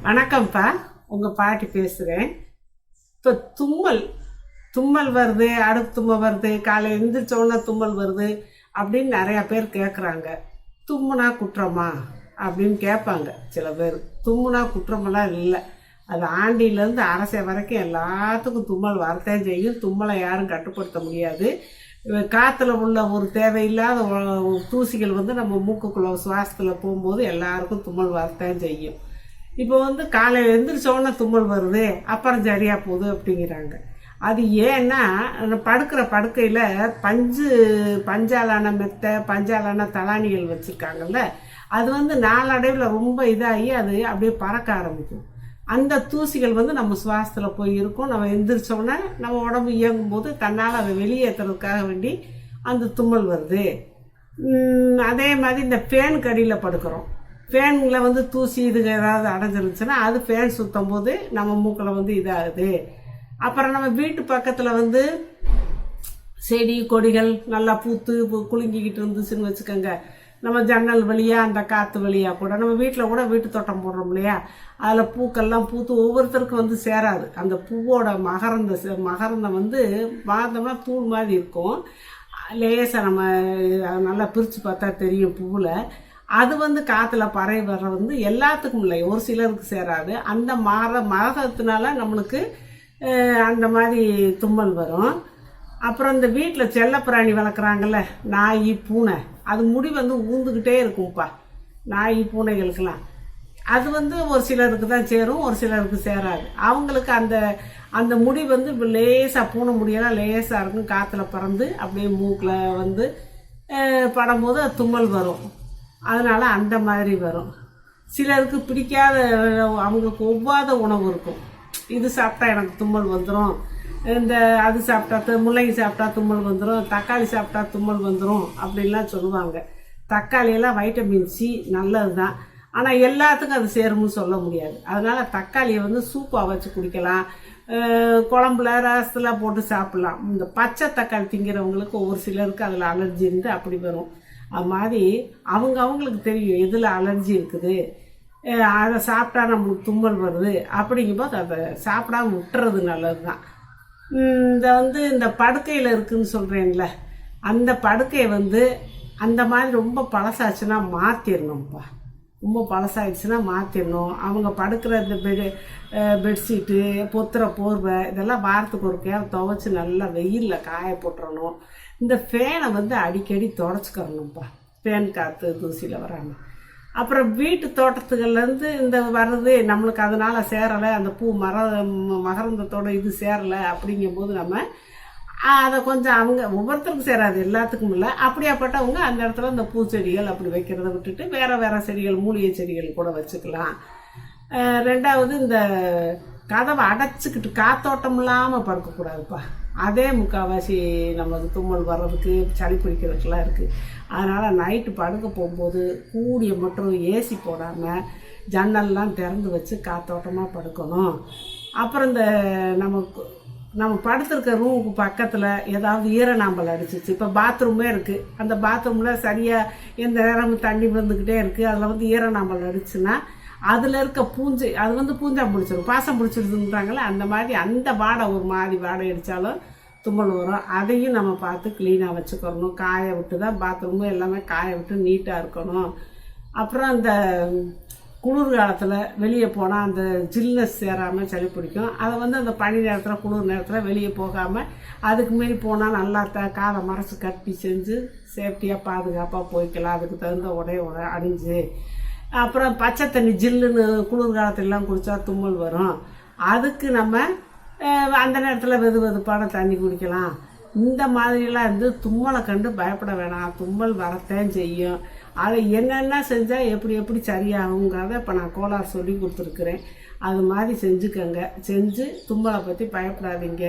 வணக்கம்ப்பா, உங்கள் பாட்டி பேசுகிறேன். இப்போ தும்மல் வருது, அடுப்பு தும்மல் வருது, காலை எழுந்திரிச்சோன்னா தும்மல் வருது அப்படின்னு நிறையா பேர் கேட்குறாங்க. தும்முனா குற்றமா அப்படின்னு கேட்பாங்க சில பேர். தும்முனா குற்றமெல்லாம் இல்லை. அது ஆண்டிலேருந்து அரசை வரைக்கும் எல்லாத்துக்கும் தும்மல் வரத்தான் செய்யும். தும்மலை யாரும் கட்டுப்படுத்த முடியாது. காற்றுல உள்ள ஒரு தேவையில்லாத தூசிகள் நம்ம மூக்குக்குள்ளே சுவாசத்தில் போகும்போது எல்லாருக்கும் தும்மல் வரத்தான் செய்யும். இப்போ காலையில் எழுந்திரிச்சோன்னா தும்மல் வருது, அப்புறம் சரியாக போகுது அப்படிங்கிறாங்க. அது ஏன்னா படுக்கிற படுக்கையில் பஞ்சாலான மெத்தை, பஞ்சாலான தலானிகள் வச்சுருக்காங்கல்ல, அது நாளடைவில் ரொம்ப இதாகி அது அப்படியே பறக்க ஆரம்பிக்கும். அந்த தூசிகள் நம்ம சுவாசத்தில் போய் இருக்கும். நம்ம எந்திரிச்சோன்னா நம்ம உடம்பு இயங்கும் போது தன்னால் அதை வெளியேற்றுறதுக்காக வேண்டி அந்த தும்மல் வருது. அதே மாதிரி இந்த ஃபேன் கடியில் படுக்கிறோம். ஃபேனில் தூசி இதுக்கு ஏதாவது அடைஞ்சிருந்துச்சுன்னா அது ஃபேன் சுற்றும் போது நம்ம மூக்கில் இதாகுது. அப்புறம் நம்ம வீட்டு பக்கத்தில் செடி கொடிகள் நல்லா பூத்து குலுங்கிக்கிட்டு இருந்துச்சுன்னு வச்சுக்கோங்க. நம்ம ஜன்னல் வழியாக அந்த காற்று வழியாக கூட நம்ம வீட்டில் கூட வீட்டு தோட்டம் போடுறோம் இல்லையா, அதில் பூக்கள்லாம் பூத்து ஒவ்வொருத்தருக்கும் சேராது. அந்த பூவோட மகரந்தம் பார்த்தோம்னா தூள் மாதிரி இருக்கும். லேசாக நம்ம நல்லா பிரித்து பார்த்தா தெரியும் பூவில். அது காற்றுல பறவை வர எல்லாத்துக்கும் இல்லை, ஒரு சிலருக்கு சேராது. அந்த மரத்தினால நம்மளுக்கு அந்த மாதிரி தும்மல் வரும். அப்புறம் இந்த வீட்டில் செல்லப்பிராணி வளர்க்குறாங்கல்ல, நாய் பூனை, அது முடி ஊந்துக்கிட்டே இருக்கும்ப்பா. நாய் பூனைகளுக்கெல்லாம் அது ஒரு சிலருக்கு தான் சேரும், ஒரு சிலருக்கு சேராது. அவங்களுக்கு அந்த அந்த முடி லேசாக பூனை முடியெல்லாம் லேசாக இருக்கும். காற்றுல பறந்து அப்படியே மூக்கில் படும்போது தும்மல் வரும். அதனால் அந்த மாதிரி வரும். சிலருக்கு பிடிக்காத, அவங்களுக்கு ஒவ்வாத உணவு இருக்கும். இது சாப்பிட்டா எனக்கு தும்மல் வந்துடும், அது சாப்பிட்டா முள்ளங்கி சாப்பிட்டா தும்மல் வந்துடும், தக்காளி சாப்பிட்டா தும்மல் வந்துடும் அப்படின்லாம் சொல்லுவாங்க. தக்காளியெல்லாம் வைட்டமின் சி நல்லது தான், ஆனால் எல்லாத்துக்கும் அது சேரும்னு சொல்ல முடியாது. அதனால் தக்காளியை சூப்பாக வச்சு குடிக்கலாம், குழம்புல ரசத்தில் போட்டு சாப்பிட்லாம். இந்த பச்சை தக்காளி திங்கிறவங்களுக்கு ஒரு சிலருக்கு அதில் அலர்ஜி இருந்து அப்படி வரும். அது மாதிரி அவங்களுக்கு தெரியும் எதில் அலர்ஜி இருக்குது, அதை சாப்பிட்டா நம்மளுக்கு தும்மல் வருது. அப்படிங்கும்போது அதை சாப்பிடாம விட்டுறது நல்லது தான். இந்த படுக்கையில் இருக்குதுன்னு சொல்கிறேன்ல, அந்த படுக்கையை அந்த மாதிரி ரொம்ப பழசாச்சுன்னா மாற்றிடணும்ப்பா. ரொம்ப பழசாயிடுச்சுன்னா மாற்றிடணும். அவங்க படுக்கிற இந்த பெட்ஷீட்டு, பொத்துற போர்வை இதெல்லாம் வாரத்துக்கு ஒரு கேள் துவைச்சி நல்லா வெயிலில் காய போட்டுறணும். இந்த ஃபேனை அடிக்கடி தொடச்சிக்கிறணும்ப்பா, ஃபேன் காற்று தூசியில் வராமல். அப்புறம் வீட்டு தோட்டத்துகள்லேருந்து இந்த வர்றது நம்மளுக்கு அதனால் சேரலை, அந்த பூ மகரந்தத்தோட இது சேரலை அப்படிங்கும்போது நம்ம அதை கொஞ்சம் அவங்க ஒவ்வொருத்தருக்கும் சேராது, எல்லாத்துக்கும் இல்லை. அப்படியாப்பட்டவங்க அந்த இடத்துல இந்த பூச்செடிகள் அப்படி வைக்கிறத விட்டுட்டு வேறு செடிகள், மூலிகை செடிகள் கூட வச்சுக்கலாம். ரெண்டாவது இந்த கதவை அடைச்சிக்கிட்டு காத்தோட்டம் இல்லாமல் படுக்கக்கூடாதுப்பா. அதே முக்கால்வாசி நமக்கு தும்மல் வர்றதுக்கு சளி பிடிக்கிறதுக்கெலாம் இருக்குது. அதனால் நைட்டு படுக்க போகும்போது கூடிய மட்டும் ஏசி போடாமல் ஜன்னல்லாம் திறந்து வச்சு காத்தோட்டமாக படுக்கணும். அப்புறம் இந்த நம்ம படுத்துருக்க ரூமுக்கு பக்கத்தில் ஏதாவது ஈரநாம்பல் அடிச்சிச்சு, இப்போ பாத்ரூமே இருக்குது, அந்த பாத்ரூமில் சரியாக எந்த நேரமும் தண்ணி வந்துக்கிட்டே இருக்குது, அதில் ஈரநாம்பல் அடிச்சுன்னா அதில் இருக்க பூஞ்சை அது பூஞ்சா பிடிச்சிடும், பாசம் பிடிச்சிருதுன்றாங்களே, அந்த மாதிரி அந்த வாடை ஒரு மாதிரி வாடை அடித்தாலும் தும்மல் வரும். அதையும் நம்ம பார்த்து க்ளீனாக வச்சுக்கிறணும். காய விட்டு தான் பாத்ரூமு எல்லாமே காய விட்டு நீட்டாக இருக்கணும். அப்புறம் அந்த குளிர் காலத்தில் வெளியே போனால் அந்த ஜில்னஸ் சேராமல் சளி பிடிக்கும். அதை அந்த பனி நேரத்தில் குளிர் நேரத்தில் வெளியே போகாமல் அதுக்கு மாரி போனால் நல்லா காதை மறைச்சி கட்டி செஞ்சு சேஃப்டியாக பாதுகாப்பாக போய்க்கலாம். அதுக்கு தகுந்த உடைய அணிஞ்சு. அப்புறம் பச்சை தண்ணி ஜில்லுன்னு குளிர் காலத்திலலாம் குடித்தா தும்மல் வரும். அதுக்கு நம்ம அந்த நேரத்தில் வெதுப்பான தண்ணி குடிக்கலாம். இந்த மாதிரிலாம் தும்மலை கண்டு பயப்பட வேணாம், தும்மல் வரத்தான் செய்யும். அதை என்னென்ன செஞ்சால் எப்படி சரியாகுங்கிறத இப்போ நான் கோளாறு சொல்லி கொடுத்துருக்குறேன். அது மாதிரி செஞ்சுக்கோங்க. செஞ்சு தும்மலை பற்றி பயப்படாதீங்க.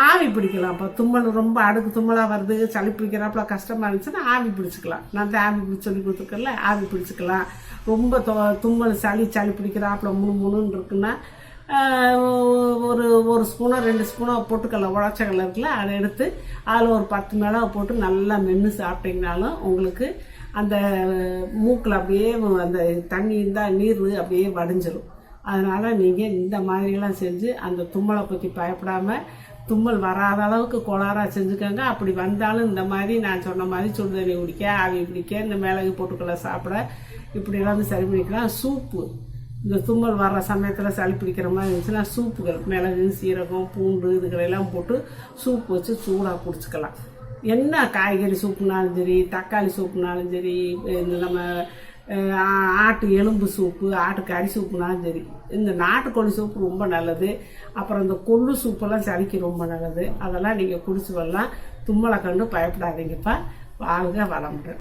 ஆவி பிடிக்கலாம். இப்போ தும்மல் ரொம்ப அடுக்கு தும்மலாக வருது, சளி பிடிக்கிறாப்புல கஷ்டமாக இருந்துச்சுன்னா ஆவி பிடிச்சிக்கலாம். நான் தான் ஆவி பிடிச்சி சொல்லி கொடுத்துருக்கேன்ல, ஆவி பிடிச்சிக்கலாம். ரொம்ப தும்மல் சளி பிடிக்கிறாப்புல முணுன்னு இருக்குன்னா ஒரு ஒரு ஸ்பூனோ 2 ஸ்பூனோ பொட்டுக்கடலை உடச்சக்கடலை இருக்குல்ல, அதை எடுத்து அதில் ஒரு 10 மிளகா போட்டு நல்லா மென்று சாப்பிட்டீங்கனாலும் உங்களுக்கு அந்த மூக்கில் அப்படியே அந்த தண்ணி இருந்தால் நீர் அப்படியே வடிஞ்சிடும். அதனால் நீங்கள் இந்த மாதிரிலாம் செஞ்சு அந்த தும்மலை பற்றி பயப்படாமல் தும்மல் வராத அளவுக்கு கோளாறாக செஞ்சுக்கோங்க. அப்படி வந்தாலும் இந்த மாதிரி நான் சொன்ன மாதிரி சுடு தண்ணி குடிக்க, ஆவி பிடிக்க, இந்த மிளகு போட்டுக்கொள்ள சாப்பிட இப்படிலாம் சரி பண்ணிக்கலாம். சூப்பு, இந்த தும்மல் வர்ற சமயத்தில் சளி பிடிக்கிற மாதிரி இருந்துச்சுன்னா சூப்புகள் மிளகு, சீரகம், பூண்டு இதுகளெல்லாம் போட்டு சூப்பு வச்சு சூடாக குடிச்சிக்கலாம். என்ன காய்கறி சூப்புனாலும் சரி, தக்காளி சூப்புனாலும் சரி, நம்ம ஆட்டு எலும்பு சூப்பு, ஆட்டு கறி சூப்புனாலும் சரி, இந்த நாட்டுக்கோழி சூப்பு ரொம்ப நல்லது. அப்புறம் இந்த கொள்ளு சூப்பெல்லாம் சளிக்கு ரொம்ப நல்லது. அதெல்லாம் நீங்கள் குடிச்சு வரலாம். தும்மலை கண்டு பயப்படாதீங்கப்பா. வாழ்க வளமுடன்.